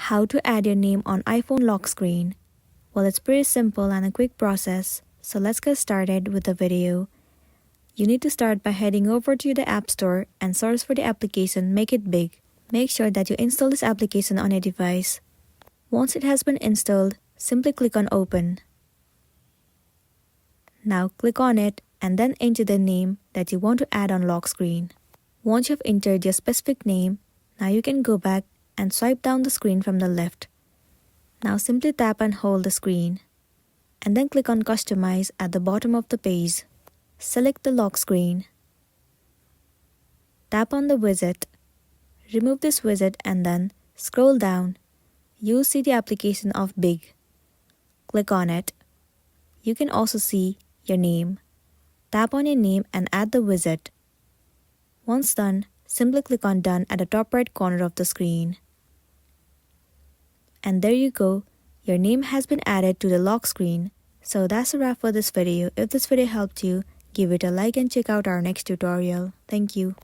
How to add your name on iPhone lock screen. Well, it's pretty simple and a quick process, so let's get started with the video. You need to start by heading over to the App Store and search for the application Make It Big. Make sure that you install this application on your device. Once it has been installed, simply click on Open. Now click on it and then enter the name that you want to add on lock screen. Once you've entered your specific name, now you can go back and swipe down the screen from the left. Now simply tap and hold the screen, and then click on Customize at the bottom of the page. Select the lock screen. Tap on the widget. Remove this widget and then scroll down. You'll see the application of Big. Click on it. You can also see your name. Tap on your name and add the widget. Once done, simply click on Done at the top right corner of the screen. And there you go, your name has been added to the lock screen. So that's a wrap for this video. If this video helped you, give it a like and check out our next tutorial. Thank you.